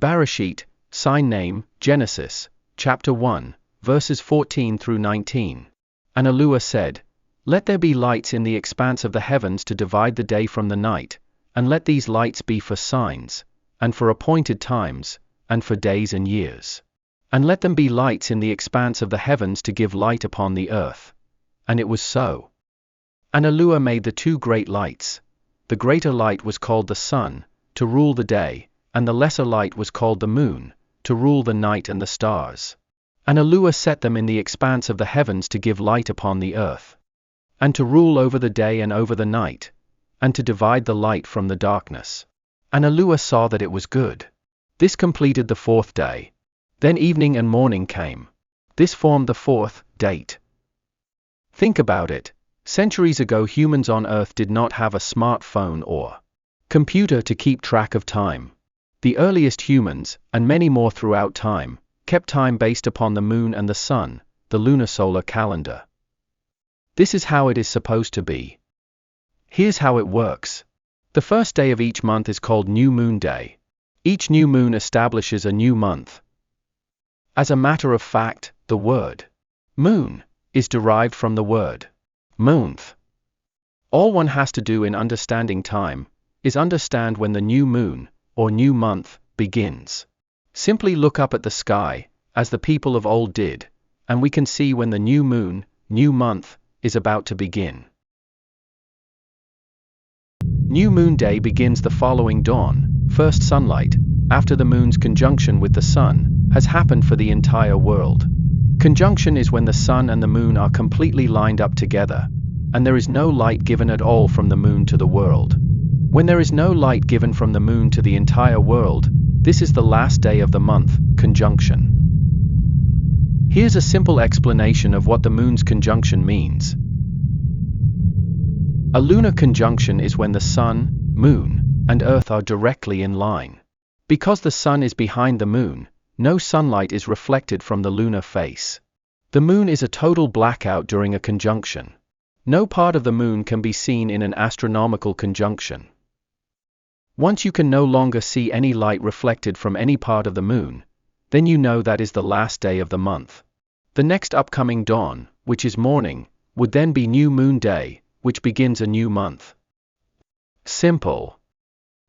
Bereshit, sign name, Genesis, chapter 1, verses 14 through 19. And YAHUAH said, "Let there be lights in the expanse of the heavens to divide the day from the night, and let these lights be for signs, and for appointed times, and for days and years. And let them be lights in the expanse of the heavens to give light upon the earth." And it was so. And YAHUAH made the two great lights. The greater light was called the sun, to rule the day, and the lesser light was called the moon, to rule the night, and the stars. And YAHUAH set them in the expanse of the heavens to give light upon the earth, and to rule over the day and over the night, and to divide the light from the darkness. And YAHUAH saw that it was good. This completed the fourth day. Then evening and morning came. This formed the fourth date. Think about it. Centuries ago, humans on Earth did not have a smartphone or computer to keep track of time. The earliest humans, and many more throughout time, kept time based upon the moon and the sun, the lunar solar calendar. This is how it is supposed to be. Here's how it works. The first day of each month is called New Moon Day. Each new moon establishes a new month. As a matter of fact, the word moon is derived from the word month. All one has to do in understanding time is understand when the new moon, or new month, begins. Simply look up at the sky, as the people of old did, and we can see when the new moon, new month, is about to begin. New Moon Day begins the following dawn. First sunlight, after the moon's conjunction with the sun, has happened for the entire world. Conjunction is when the sun and the moon are completely lined up together, and there is no light given at all from the moon to the world. When there is no light given from the moon to the entire world, this is the last day of the month, conjunction. Here's a simple explanation of what the moon's conjunction means. A lunar conjunction is when the sun, moon, and earth are directly in line. Because the sun is behind the moon, no sunlight is reflected from the lunar face. The moon is a total blackout during a conjunction. No part of the moon can be seen in an astronomical conjunction. Once you can no longer see any light reflected from any part of the moon, then you know that is the last day of the month. The next upcoming dawn, which is morning, would then be New Moon Day, which begins a new month. Simple.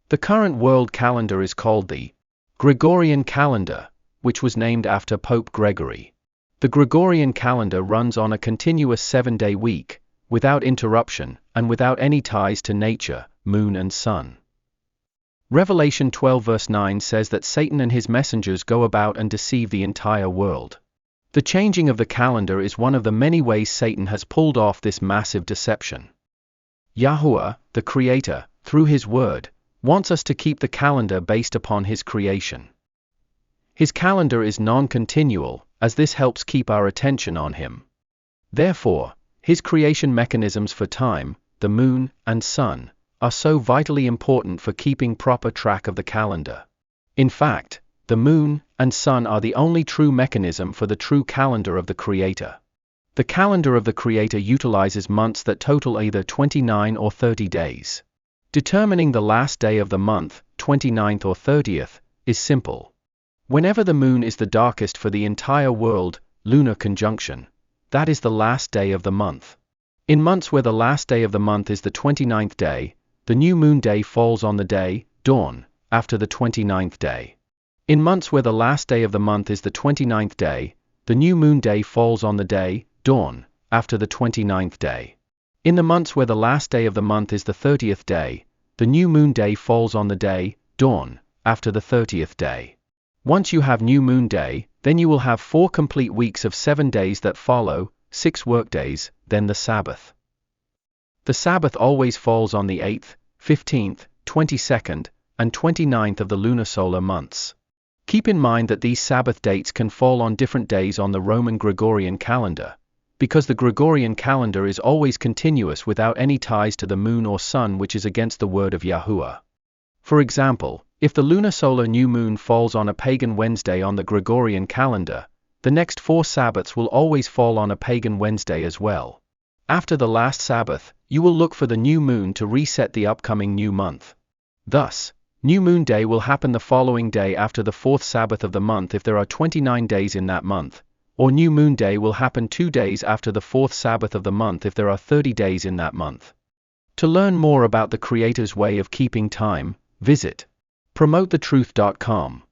The current world calendar is called the Gregorian calendar, which was named after Pope Gregory. The Gregorian calendar runs on a continuous 7-day week, without interruption, and without any ties to nature, moon and sun. Revelation 12 verse 9 says that Satan and his messengers go about and deceive the entire world. The changing of the calendar is one of the many ways Satan has pulled off this massive deception. YAHUAH, the Creator, through His Word, wants us to keep the calendar based upon His creation. His calendar is non-continual, as this helps keep our attention on Him. Therefore, His creation mechanisms for time, the moon and sun, are so vitally important for keeping proper track of the calendar. In fact, the moon and sun are the only true mechanism for the true calendar of the Creator. The calendar of the Creator utilizes months that total either 29 or 30 days. Determining the last day of the month, 29th or 30th, is simple. Whenever the moon is the darkest for the entire world, lunar conjunction, that is the last day of the month. In months where the last day of the month is the 29th day, the new moon day falls on the day, dawn, after the 29th day. In months where the last day of the month is the 29th day, the new moon day falls on the day, dawn, after the 29th day. In the months where the last day of the month is the 30th day, the new moon day falls on the day, dawn, after the 30th day. Once you have new moon day, then you will have 4 complete weeks of 7 days that follow, 6 workdays, then the Sabbath. The Sabbath always falls on the 8th, 15th, 22nd, and 29th of the lunar solar months. Keep in mind that these Sabbath dates can fall on different days on the Roman Gregorian calendar, because the Gregorian calendar is always continuous without any ties to the moon or sun, which is against the word of YAHUAH. For example, if the lunar solar new moon falls on a pagan Wednesday on the Gregorian calendar, the next 4 Sabbaths will always fall on a pagan Wednesday as well. After the last Sabbath, you will look for the new moon to reset the upcoming new month. Thus, New moon day will happen the following day after the fourth Sabbath of the month if there are 29 days in that month, or new moon day will happen 2 days after the fourth Sabbath of the month if there are 30 days in that month. To learn more about the Creator's way of keeping time, visit promotethetruth.com.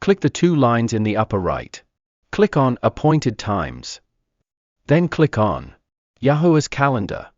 Click the 2 lines in the upper right. Click on Appointed Times. Then click on Yahuwah's Calendar.